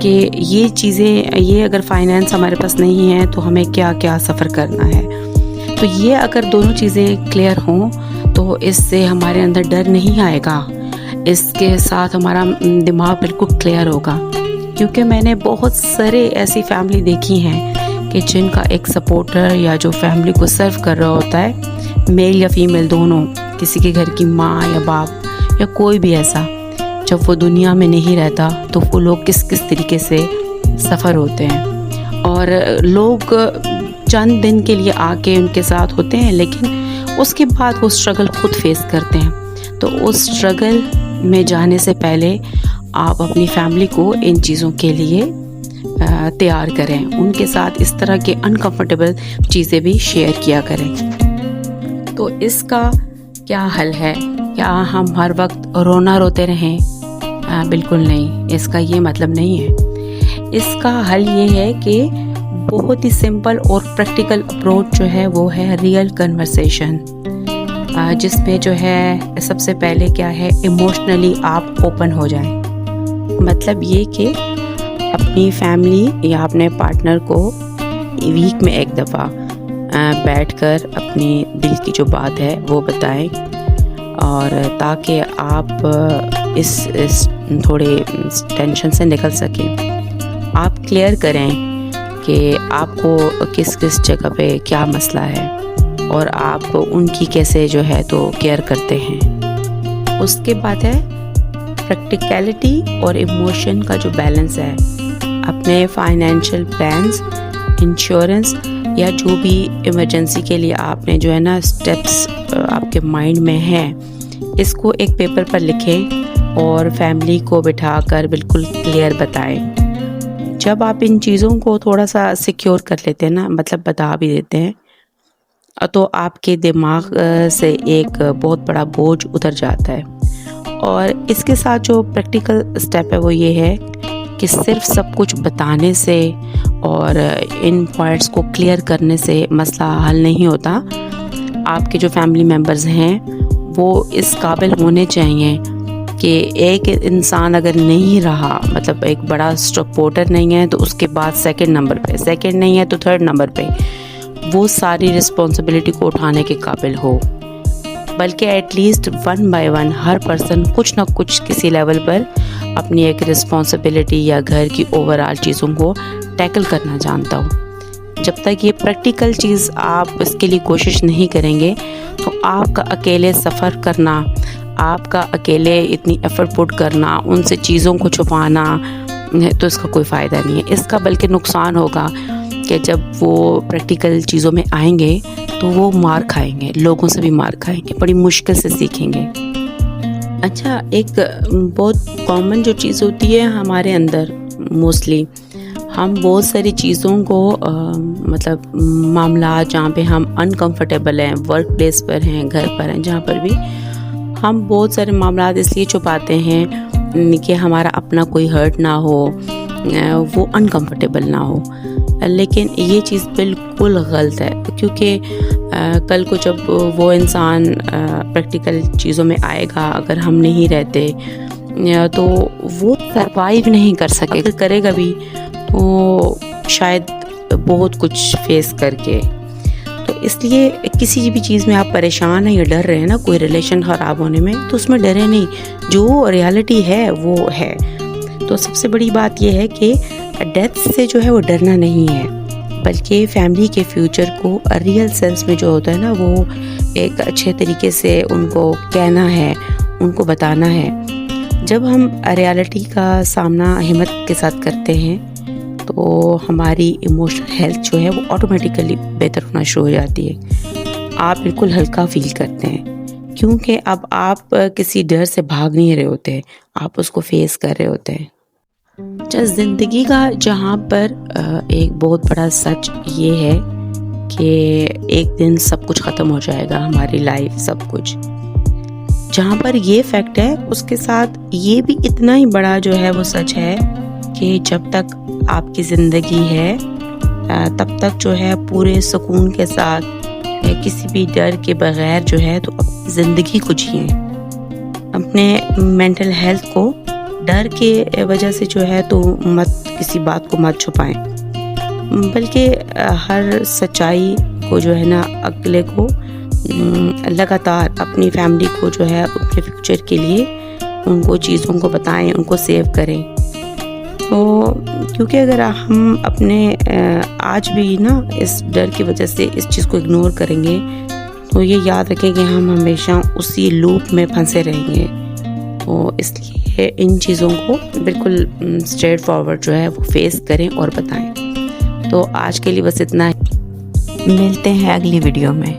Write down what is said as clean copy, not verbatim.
کہ یہ چیزیں، یہ اگر فائنینس ہمارے پاس نہیں ہے تو ہمیں کیا کیا سفر کرنا ہے. تو یہ اگر دونوں چیزیں کلیئر ہوں تو اس سے ہمارے اندر ڈر نہیں آئے گا، اس کے ساتھ ہمارا دماغ بالکل کلیئر ہوگا. کیونکہ میں نے بہت سارے ایسی فیملی دیکھی ہیں کہ جن کا ایک سپورٹر یا جو فیملی کو سرو کر رہا ہوتا ہے، میل یا فیمیل دونوں، کسی کے گھر کی ماں یا باپ یا کوئی بھی ایسا، جب وہ دنیا میں نہیں رہتا تو وہ لوگ کس طریقے سے سفر ہوتے ہیں. اور لوگ چند دن کے لیے آ کے ان کے ساتھ ہوتے ہیں، لیکن اس کے بعد وہ اسٹرگل خود فیس کرتے ہیں. تو اس اسٹرگل میں جانے سے پہلے آپ اپنی فیملی کو ان چیزوں کے لیے تیار کریں، ان کے ساتھ اس طرح کے انکمفرٹیبل چیزیں بھی شیئر کیا کریں. تو اس کا کیا حل ہے؟ کیا ہم ہر وقت روتے رہیں؟ بالکل نہیں، اس کا یہ مطلب نہیں ہے. اس کا حل یہ ہے کہ بہت ہی سمپل اور پریکٹیکل اپروچ جو ہے وہ ہے ریئل کنورسیشن، جس میں جو ہے سب سے پہلے کیا ہے، ایموشنلی آپ اوپن ہو جائیں. مطلب یہ کہ اپنی فیملی یا اپنے پارٹنر کو ویک میں ایک دفعہ بیٹھ کر اپنی دل کی جو بات ہے وہ بتائیں، اور تاکہ آپ اس تھوڑے ٹینشن سے نکل سکیں. آپ کلیئر کریں کہ آپ کو کس جگہ پہ کیا مسئلہ ہے اور آپ ان کی کیسے جو ہے تو کیئر کرتے ہیں. اس کے بعد ہے پریکٹیکلٹی اور ایموشن کا جو بیلنس ہے. اپنے فائنینشیل پلانز، انشورنس یا جو بھی ایمرجنسی کے لیے آپ نے جو ہے نا اسٹیپس آپ کے مائنڈ میں ہیں، اس کو ایک پیپر پر لکھیں اور فیملی کو بٹھا کر بالکل کلیئر بتائیں. جب آپ ان چیزوں کو تھوڑا سا سیکیور کر لیتے ہیں نا، مطلب بتا بھی دیتے ہیں، تو آپ کے دماغ سے ایک بہت بڑا بوجھ اتر جاتا ہے. اور اس کے ساتھ جو پریکٹیکل اسٹیپ ہے وہ یہ ہے کہ صرف سب کچھ بتانے سے اور ان پوائنٹس کو کلیئر کرنے سے مسئلہ حل نہیں ہوتا. آپ کے جو فیملی ممبرز ہیں وہ اس قابل ہونے چاہیے کہ ایک انسان اگر نہیں رہا، مطلب ایک بڑا سپورٹر نہیں ہے تو اس کے بعد سیکنڈ نمبر پہ، سیکنڈ نہیں ہے تو تھرڈ نمبر پہ وہ ساری رسپانسبلٹی کو اٹھانے کے قابل ہو. بلکہ ایٹ لیسٹ 1 by 1 ہر پرسن کچھ نہ کچھ کسی لیول پر اپنی ایک رسپانسبلٹی یا گھر کی اوورآل چیزوں کو ٹیکل کرنا جانتا ہو. جب تک یہ پریکٹیکل چیز آپ اس کے لیے کوشش نہیں کریں گے تو آپ کا اکیلے سفر کرنا، آپ کا اکیلے اتنی ایفرٹ پٹ کرنا، ان سے چیزوں کو چھپانا، تو اس کا کوئی فائدہ نہیں ہے. اس کا بلکہ نقصان ہوگا کہ جب وہ پریکٹیکل چیزوں میں آئیں گے تو وہ مار کھائیں گے، لوگوں سے بھی مار کھائیں گے، بڑی مشکل سے سیکھیں گے. اچھا، ایک بہت کامن جو چیز ہوتی ہے ہمارے اندر، موسٹلی ہم بہت ساری چیزوں کو مطلب معاملات جہاں پہ ہم انکمفرٹیبل ہیں، ورک پلیس پر ہیں، گھر پر ہیں، جہاں پر بھی ہم بہت سارے معاملات اس لیے چھپاتے ہیں کہ ہمارا اپنا کوئی ہرٹ نہ ہو، وہ انکمفرٹیبل نہ ہو. لیکن یہ چیز بالکل غلط ہے، کیونکہ کل کو جب وہ انسان پریکٹیکل چیزوں میں آئے گا، اگر ہم نہیں رہتے تو وہ سروائیو نہیں کر سکے. اگر کرے گا بھی تو شاید بہت کچھ فیس کر کے. تو اس لیے کسی بھی چیز میں آپ پریشان ہیں یا ڈر رہے ہیں نا، کوئی ریلیشن خراب ہونے میں، تو اس میں ڈرے نہیں، جو ریالٹی ہے وہ ہے. تو سب سے بڑی بات یہ ہے کہ ڈیتھ سے جو ہے وہ ڈرنا نہیں ہے، بلکہ فیملی کے فیوچر کو ریئل سینس میں جو ہوتا ہے نا، وہ ایک اچھے طریقے سے ان کو کہنا ہے، ان کو بتانا ہے. جب ہم ریالٹی کا سامنا ہمت کے ساتھ کرتے ہیں تو ہماری ایموشنل ہیلتھ جو ہے وہ آٹومیٹیکلی بہتر ہونا شروع ہو جاتی ہے. آپ بالکل ہلکا فیل کرتے ہیں، کیونکہ اب آپ کسی ڈر سے بھاگ نہیں رہے ہوتے، آپ اس کو فیس کر رہے ہوتے ہیں. زندگی کا جہاں پر ایک بہت بڑا سچ یہ ہے کہ ایک دن سب کچھ ختم ہو جائے گا، ہماری لائف سب کچھ. جہاں پر یہ فیکٹ ہے، اس کے ساتھ یہ بھی اتنا ہی بڑا جو ہے وہ سچ ہے کہ جب تک آپ کی زندگی ہے تب تک جو ہے پورے سکون کے ساتھ، کسی بھی ڈر کے بغیر جو ہے تو زندگی کو جئیں. اپنے مینٹل ہیلتھ کو ڈر کے وجہ سے جو ہے تو مت کسی بات کو مت چھپائیں، بلکہ ہر سچائی کو جو ہے نا اگلے کو لگاتار اپنی فیملی کو جو ہے اپنے فیوچر کے لیے ان کو چیزوں کو بتائیں، ان کو سیو کریں۔ تو کیونکہ اگر ہم اپنے آج بھی نا اس ڈر کی وجہ سے اس چیز کو اگنور کریں گے تو یہ یاد رکھیں کہ ہم ہمیشہ اسی لوپ میں پھنسے رہیں گے۔ تو اس لیے ان چیزوں کو بالکل اسٹریٹ فارورڈ جو ہے وہ فیس کریں اور بتائیں۔ تو آج کے لیے بس اتنا ہی، ملتے ہیں اگلی ویڈیو میں۔